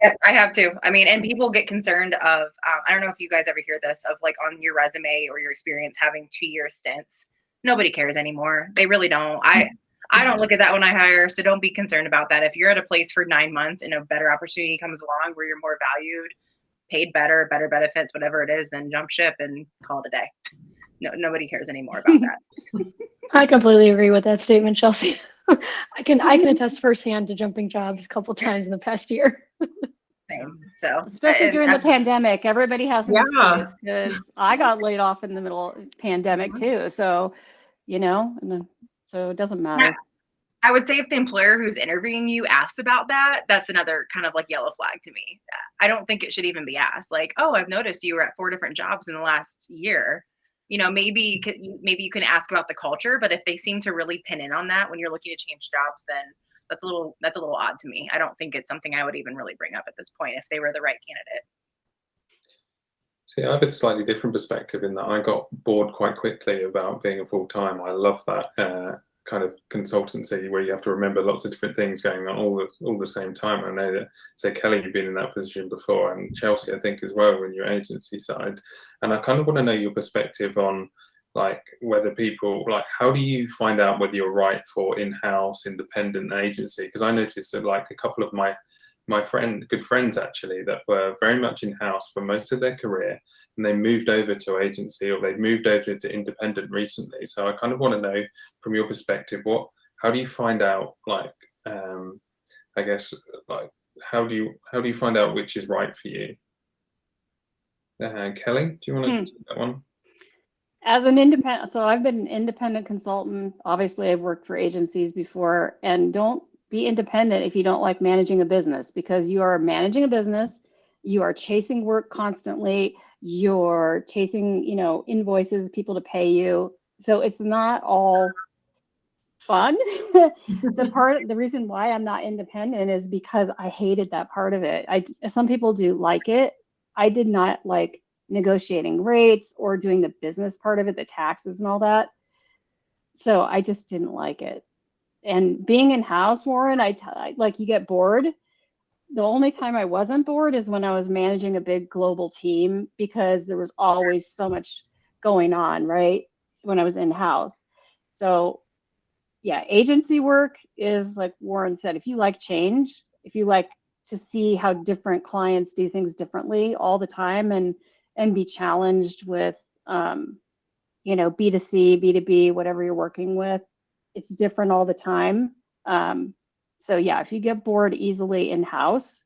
Yep, I have too. I mean, and people get concerned of, I don't know if you guys ever hear this, of on your resume or your experience having 2-year stints. Nobody cares anymore. They really don't. I don't look at that when I hire, so don't be concerned about that. If you're at a place for 9 months and a better opportunity comes along where you're more valued, paid better benefits, whatever it is, then jump ship and call it a day. No, nobody cares anymore about that. I completely agree with that statement, Chelsea. I can attest firsthand to jumping jobs a couple times in the past year. Same. So especially during the pandemic, everybody has an excuse, because I got laid off in the middle of the pandemic too. So and then, so it doesn't matter. I would say if the employer who's interviewing you asks about that, that's another kind of like yellow flag to me. I don't think it should even be asked. Like, oh, I've noticed you were at 4 different jobs in the last year. Maybe you can ask about the culture, but if they seem to really pin in on that when you're looking to change jobs, then that's a little odd to me. I don't think it's something I would even really bring up at this point if they were the right candidate. See, I have a slightly different perspective in that I got bored quite quickly about being a full-time. I love that kind of consultancy where you have to remember lots of different things going on all the same time. I know that, say, Kelly, you've been in that position before, and Chelsea, I think, as well, in your agency side. And I kind of want to know your perspective on, like, whether people, like, how do you find out whether you're right for in-house independent agency? Because I noticed that, like, a couple of my good friends actually, that were very much in-house for most of their career, and they moved over to agency, or they've moved over to independent recently. So I kind of want to know from your perspective, how do you find out, like, I guess, like, how do you find out which is right for you? Kelly, do you want to take that one? As an independent, so I've been an independent consultant. Obviously, I've worked for agencies before, and don't be independent if you don't like managing a business, because you are managing a business, you are chasing work constantly, you're chasing, invoices, people to pay you. So it's not all fun. The reason why I'm not independent is because I hated that part of it. Some people do like it. I did not like negotiating rates or doing the business part of it, the taxes and all that. So I just didn't like it. And being in-house, Warren, you get bored. The only time I wasn't bored is when I was managing a big global team, because there was always so much going on, right? When I was in-house. So yeah, agency work is, like Warren said, if you like change, if you like to see how different clients do things differently all the time, and be challenged with, B2C, B2B, whatever you're working with, it's different all the time. So yeah, if you get bored easily in-house,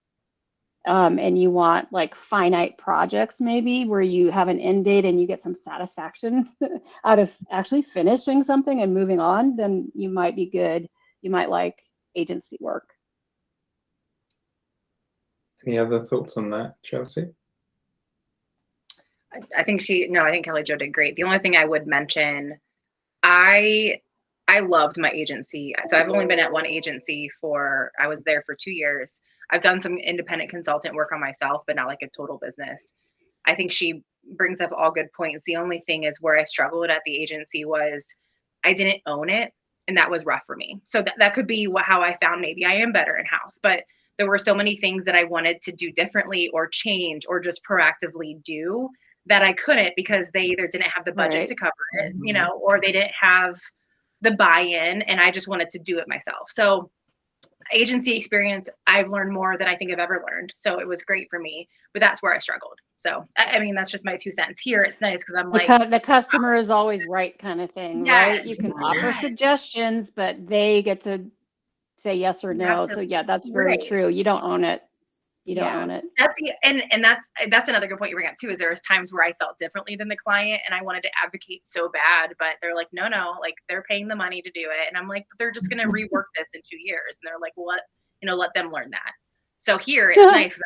and you want like finite projects, maybe where you have an end date and you get some satisfaction out of actually finishing something and moving on, then you might be good. You might like agency work. Any other thoughts on that, Chelsea? I think Kelly Jo did great. The only thing I would mention, I loved my agency. So I've only been at one agency I was there for 2 years. I've done some independent consultant work on myself, but not like a total business. I think she brings up all good points. The only thing is where I struggled at the agency was I didn't own it, and that was rough for me. So that could be how I found maybe I am better in-house, but there were so many things that I wanted to do differently or change or just proactively do that I couldn't, because they either didn't have the budget to cover it, or they didn't have the buy-in, and I just wanted to do it myself. So agency experience, I've learned more than I think I've ever learned. So it was great for me, but that's where I struggled. So, I mean, that's just my 2 cents. Here, it's nice because I'm like, the customer is always right kind of thing, right? You can offer suggestions, but they get to say yes or no. So yeah, that's very true. You don't own it. You don't own it. That's another good point you bring up too, is there was times where I felt differently than the client and I wanted to advocate so bad, but they're like, no, like they're paying the money to do it. And I'm like, but they're just going to rework this in 2 years. And they're like, well, let them learn that. So here it's nice.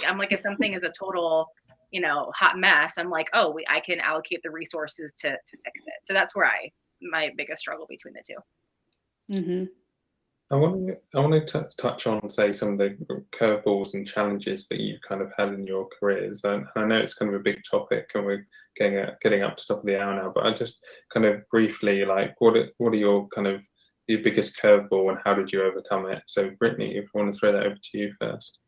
I'm like, if something is a total, hot mess, I'm like, oh, I can allocate the resources to fix it. So that's where my biggest struggle between the two. Mm-hmm. I want to touch on, say, some of the curveballs and challenges that you've kind of had in your careers. And I know it's kind of a big topic, and we're getting up to top of the hour now. But I just kind of briefly, like, what are your kind of your biggest curveball, and how did you overcome it? So, Brittany, if you want to throw that over to you first.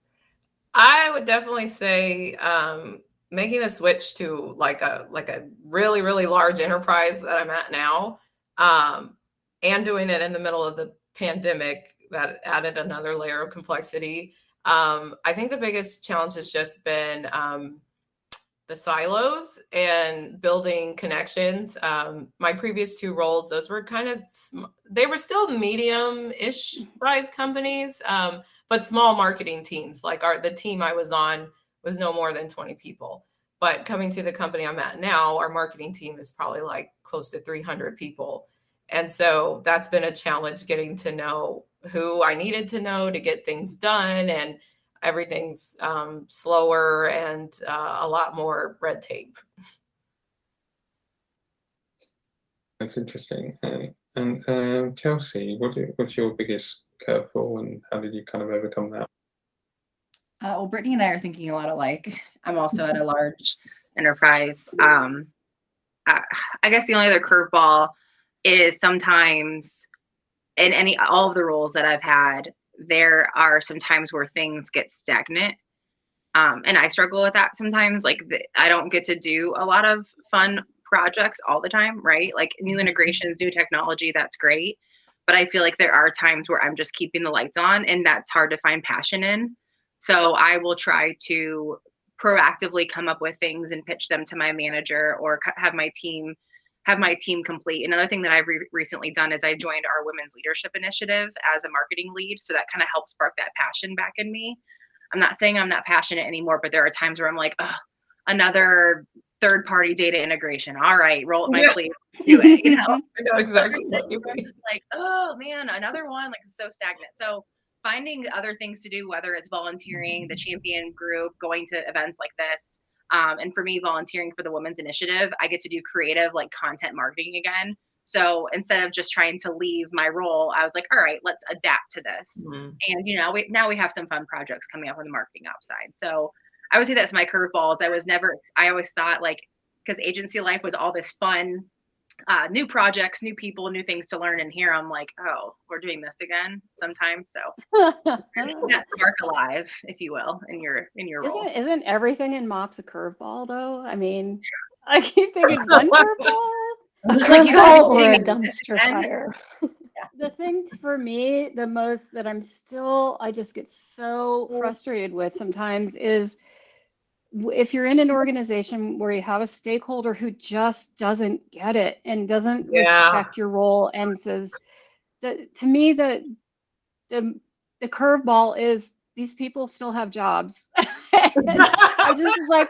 I would definitely say making a switch to like a really, really large enterprise that I'm at now, and doing it in the middle of the pandemic, that added another layer of complexity. I think the biggest challenge has just been the silos and building connections. My previous 2 roles, those were they were still medium-ish size companies, but small marketing teams. Like the team I was on was no more than 20 people. But coming to the company I'm at now, our marketing team is probably like close to 300 people. And so that's been a challenge, getting to know who I needed to know to get things done, and everything's slower and a lot more red tape. That's interesting. And Chelsea, what's your biggest curveball, and how did you kind of overcome that? Well, Brittany and I are thinking a lot alike. I'm also at a large enterprise. I guess the only other curveball is sometimes in all of the roles that I've had, there are some times where things get stagnant. And I struggle with that sometimes. Like I don't get to do a lot of fun projects all the time, right? Like new integrations, new technology, that's great. But I feel like there are times where I'm just keeping the lights on, and that's hard to find passion in. So I will try to proactively come up with things and pitch them to my manager, or have my team complete. Another thing that I've recently done is I joined our women's leadership initiative as a marketing lead. So that kind of helps spark that passion back in me. I'm not saying I'm not passionate anymore, but there are times where I'm like, oh, another third-party data integration. All right, roll up my sleeves, do it. You know, I know exactly what you I'm mean. just like, oh man, another one, like it's so stagnant. So finding other things to do, whether it's volunteering, the champion group, going to events like this. And for me, volunteering for the Women's Initiative, I get to do creative, like content marketing again. So instead of just trying to leave my role, I was like, all right, let's adapt to this. And, you know, we have some fun projects coming up on the marketing ops side. So I would say that's my curveballs. I always thought, like, because agency life was all this fun, new projects, new people, new things to learn. And here I'm like, oh, we're doing this again sometimes. So keep that spark alive, if you will, in your role. Isn't everything in MOPs a curveball though? I mean, I keep thinking one curveball. A Like, you curveball gotta or a be dumpster fire. The thing for me, the most that I just get so frustrated with sometimes is if you're in an organization where you have a stakeholder who just doesn't get it and doesn't respect your role and says that, to me, the curveball is these people still have jobs. I just was like,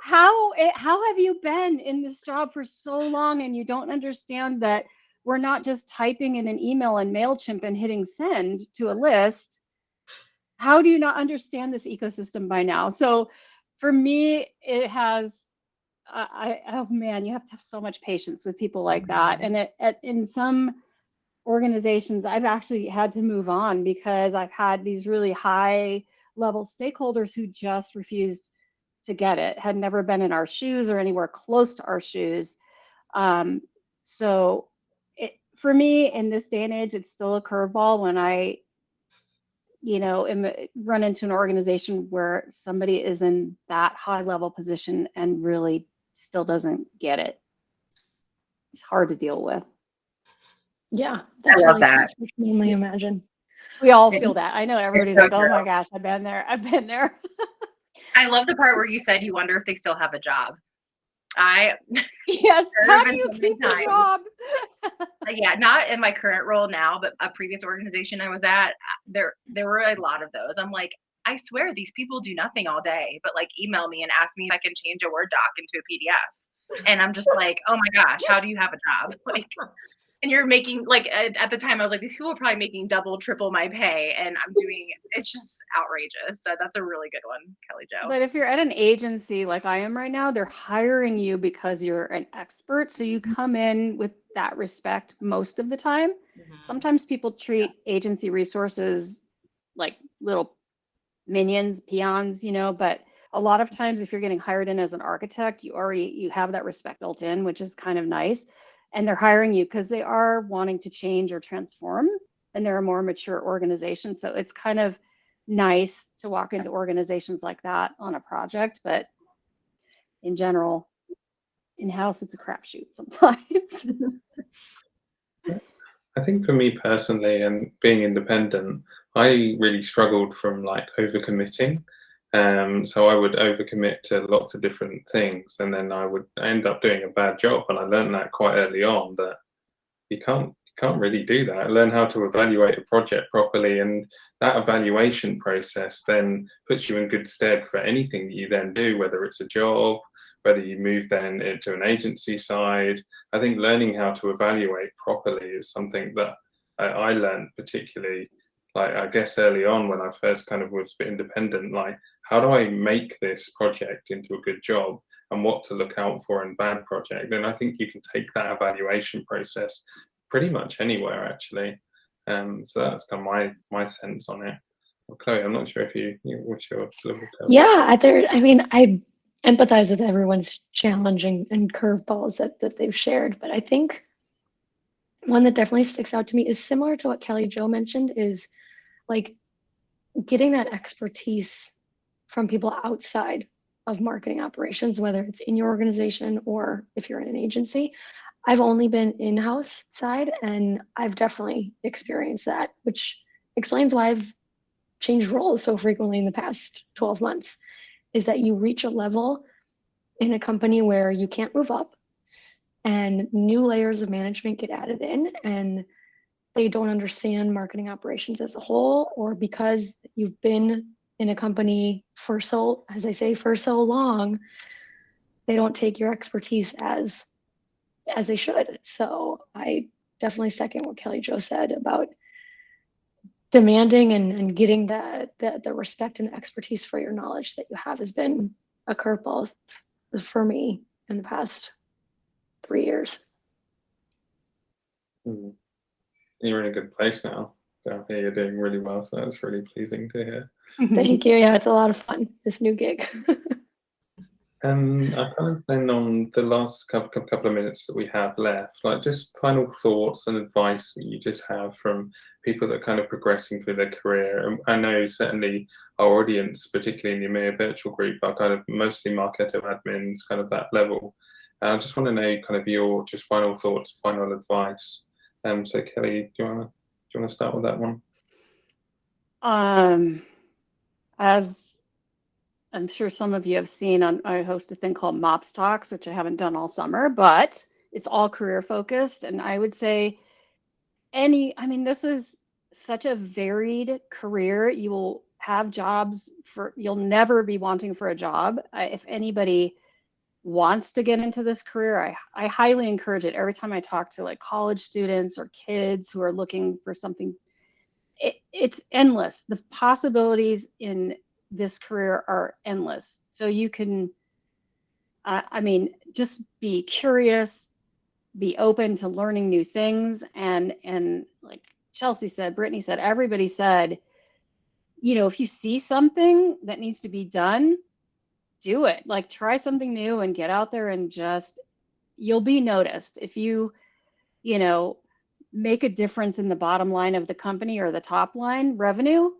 how have you been in this job for so long and you don't understand that we're not just typing in an email in MailChimp and hitting send to a list? How do you not understand this ecosystem by now? So for me, it has, oh man, you have to have so much patience with people like that. And in some organizations, I've actually had to move on because I've had these really high level stakeholders who just refused to get it, had never been in our shoes or anywhere close to our shoes. So for me, in this day and age, it's still a curveball when I, run into an organization where somebody is in that high level position and really still doesn't get it. It's hard to deal with. Yeah, that's love really that. tough. I can only imagine. We all feel that. I know everybody's so like, oh true. my gosh, I've been there. I love the part where you said you wonder if they still have a job. Yes, how do you keep a job? Yeah, not in my current role now, but a previous organization I was at, there were a lot of those. I'm like, I swear these people do nothing all day, but like email me and ask me if I can change a Word doc into a PDF. And I'm just like, oh my gosh, how do you have a job? Like, and you're making, like, at the time I was like, these people are probably making double, triple my pay, and I'm doing, it's just outrageous. So that's a really good one, Kelly Jo. But if you're at an agency like I am right now, they're hiring you because you're an expert. So you come in with that respect most of the time. Sometimes people treat agency resources like little minions, peons, but a lot of times if you're getting hired in as an architect, you have that respect built in, which is kind of nice. And they're hiring you because they are wanting to change or transform, and they're a more mature organization. So it's kind of nice to walk into organizations like that on a project, but in general, in-house, it's a crapshoot sometimes. I think for me personally, and being independent, I really struggled from like overcommitting. So I would overcommit to lots of different things, and then I would end up doing a bad job. And I learned that quite early on, that you can't really do that. Learn how to evaluate a project properly, and that evaluation process then puts you in good stead for anything that you then do, whether it's a job, whether you move then into an agency side. I think learning how to evaluate properly is something that I learned particularly, like, I guess early on when I first kind of was a bit independent, like, how do I make this project into a good job and what to look out for in bad project? And I think you can take that evaluation process pretty much anywhere, actually. So that's kind of my sense on it. Well, Chloe, I'm not sure if what's your level? Yeah, I empathize with everyone's challenge and curveballs that they've shared, but I think one that definitely sticks out to me is similar to what Kelly Jo mentioned, is like getting that expertise from people outside of marketing operations, whether it's in your organization or if you're in an agency. I've only been in-house side, and I've definitely experienced that, which explains why I've changed roles so frequently in the past 12 months, is that you reach a level in a company where you can't move up and new layers of management get added in, and they don't understand marketing operations as a whole, or because you've been in a company for so long, they don't take your expertise as they should. So I definitely second what Kelly Jo said about demanding and getting the respect and expertise for your knowledge that you have has been a curveball for me in the past 3 years. You're in a good place now. So yeah, you're doing really well. So that's really pleasing to hear. Thank you. Yeah, it's a lot of fun, this new gig. I kind of then, on the last couple of minutes that we have left, like, just final thoughts and advice that you just have from people that are kind of progressing through their career. And I know certainly our audience, particularly in the EMEA virtual group, are kind of mostly Marketo admins, kind of that level. I just want to know kind of your just final thoughts, final advice. So Kelly, do you want to start with that one? As I'm sure some of you have seen, I host a thing called MOPs Talks, which I haven't done all summer, but it's all career focused. And I would say this is such a varied career. You will have jobs you'll never be wanting for a job. If anybody wants to get into this career, I highly encourage it. Every time I talk to like college students or kids who are looking for something, it's endless. The possibilities in this career are endless. So you can, just be curious, be open to learning new things. And like Chelsea said, Brittany said, everybody said, if you see something that needs to be done, do it. Like, try something new and get out there and you'll be noticed. If you make a difference in the bottom line of the company or the top line revenue,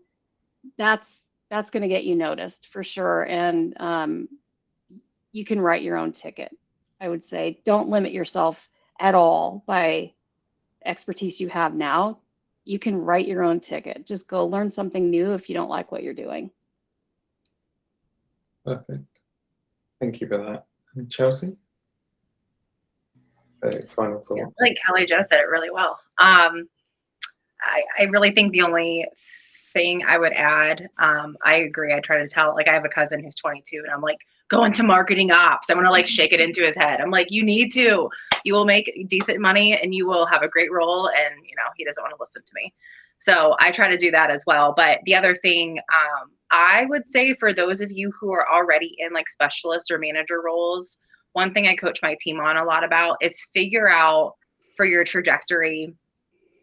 that's going to get you noticed for sure. And you can write your own ticket. I would say don't limit yourself at all by expertise you have now. You can write your own ticket. Just go learn something new if you don't like what you're doing. Perfect. Thank you for that. And Chelsea? Final thought. Yeah, I think Kelly Jo said it really well. I really think the only thing I would add, I agree. I try to tell, like, I have a cousin who's 22 and I'm like, go into marketing ops. I want to like shake it into his head. I'm like, you need to, you will make decent money and you will have a great role. And he doesn't want to listen to me. So I try to do that as well. But the other thing, I would say for those of you who are already in like specialist or manager roles, one thing I coach my team on a lot about is figure out for your trajectory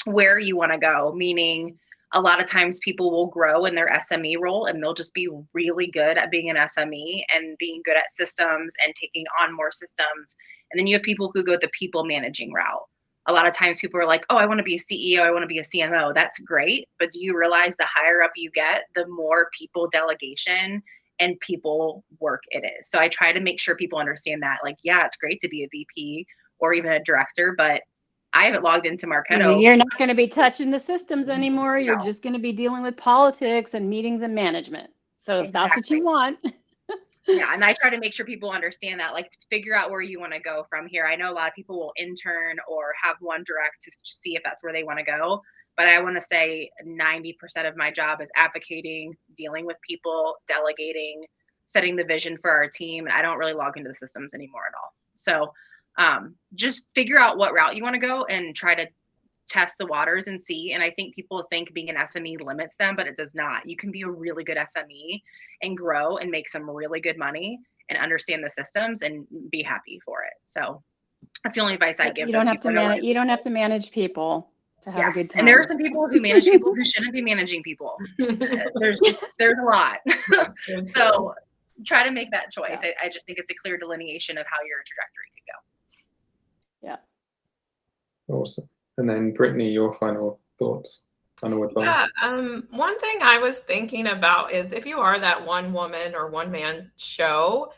where you want to go. Meaning, a lot of times people will grow in their SME role and they'll just be really good at being an SME and being good at systems and taking on more systems. And then you have people who go the people managing route. A lot of times people are like, oh, I want to be a CEO, I want to be a CMO. That's great. But do you realize the higher up you get, the more people delegation and people work it is. So I try to make sure people understand that, like, yeah, it's great to be a VP or even a director, but I haven't logged into Marketo. You're not going to be touching the systems anymore. You're just going to be dealing with politics and meetings and management. So if that's what you want. Yeah, and I try to make sure people understand that, like, figure out where you want to go from here. I know a lot of people will intern or have one direct to see if that's where they want to go. But I want to say 90% of my job is advocating, dealing with people, delegating, setting the vision for our team. And I don't really log into the systems anymore at all. So just figure out what route you want to go and try to test the waters and see. And I think people think being an SME limits them, but it does not. You can be a really good SME and grow and make some really good money and understand the systems and be happy for it. So that's the only advice I give. You don't have to manage. You don't have to manage people to have a good time. And there are some people who manage people who shouldn't be managing people. There's a lot. So try to make that choice. Yeah. I just think it's a clear delineation of how your trajectory could go. Yeah. Awesome. And then Brittany, your final thoughts, final advice. Yeah, one thing I was thinking about is if you are that one woman or one man show,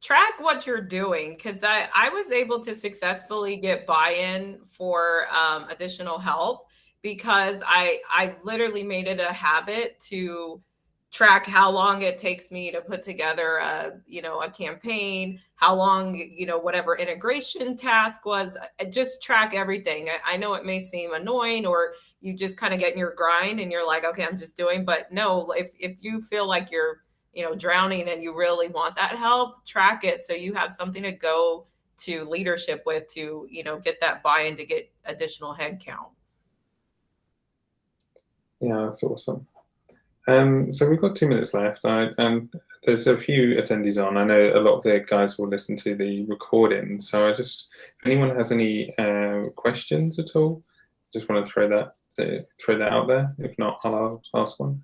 track what you're doing, because I was able to successfully get buy-in for additional help because I literally made it a habit to track how long it takes me to put together a campaign, how long, whatever integration task was, just track everything. I know it may seem annoying or you just kind of get in your grind and you're like, okay, I'm just doing, but no, if you feel like you're, drowning and you really want that help, track it. So you have something to go to leadership with to, get that buy-in to get additional headcount. Yeah, that's awesome. So we've got 2 minutes left. There's a few attendees on. I know a lot of the guys will listen to the recording. So if anyone has any questions at all, just want to throw that out there. If not, I'll ask one.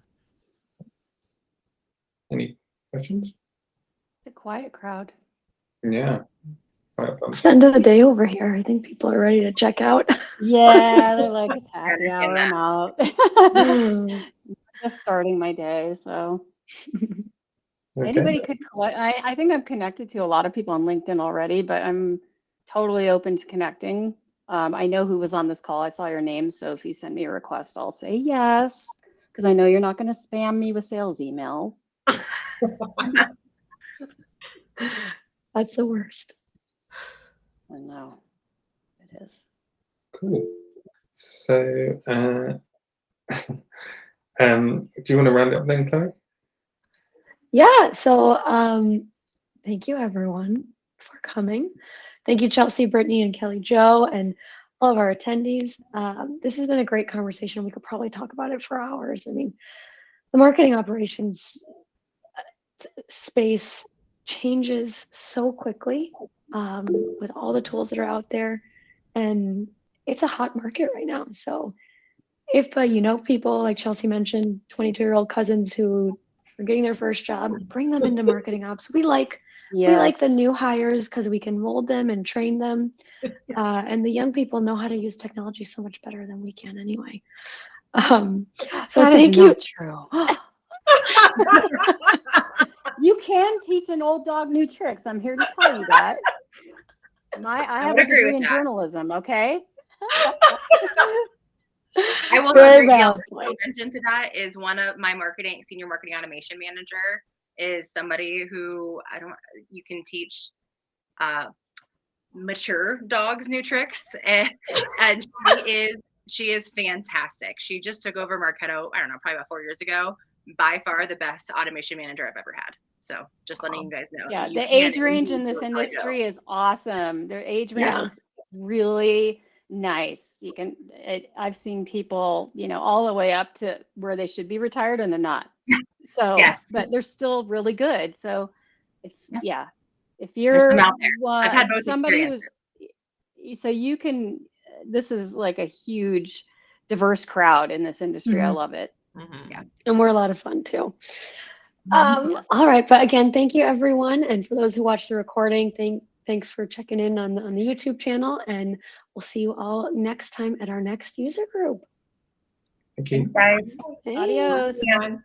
Any questions? The quiet crowd. Yeah. It's the end of the day over here. I think people are ready to check out. Yeah, they're like, it's happy understand hour, that. I'm out. Just starting my day, so Okay. anybody could collect. I think I'm connected to a lot of people on LinkedIn already, but I'm totally open to connecting. I know who was on this call. I saw your name, so if you send me a request, I'll say yes, because I know you're not going to spam me with sales emails. That's the worst. I know it is. Cool. So, do you want to round it up then, Chloe? Yeah, so thank you everyone for coming. Thank you, Chelsea, Brittany, and Kelly Jo, and all of our attendees. This has been a great conversation. We could probably talk about it for hours. I mean, the marketing operations space changes so quickly with all the tools that are out there, and it's a hot market right now. So if people like Chelsea mentioned, 22-year-old cousins who are getting their first job, bring them into marketing ops. We like the new hires because we can mold them and train them, and the young people know how to use technology so much better than we can anyway. So thank you. True. You can teach an old dog new tricks. I'm here to tell you that. I have a degree in journalism, okay? I will mention to that is one of my senior marketing automation manager is somebody who you can teach mature dogs new tricks, and she is fantastic. She just took over Marketo, I don't know, probably about 4 years ago. By far the best automation manager I've ever had. So just letting you guys know. Yeah, the age range in this industry is awesome. Their age range is really nice. I've seen people, all the way up to where they should be retired and they're not. So, but they're still really good. So if you're some out there. I've had both somebody this is like a huge diverse crowd in this industry. I love it. Mm-hmm. Yeah, and we're a lot of fun too. All right, but again, thank you everyone, and for those who watched the recording, thanks for checking in on the YouTube channel, and we'll see you all next time at our next user group. Thank you. Thanks, guys. Adios. Yeah.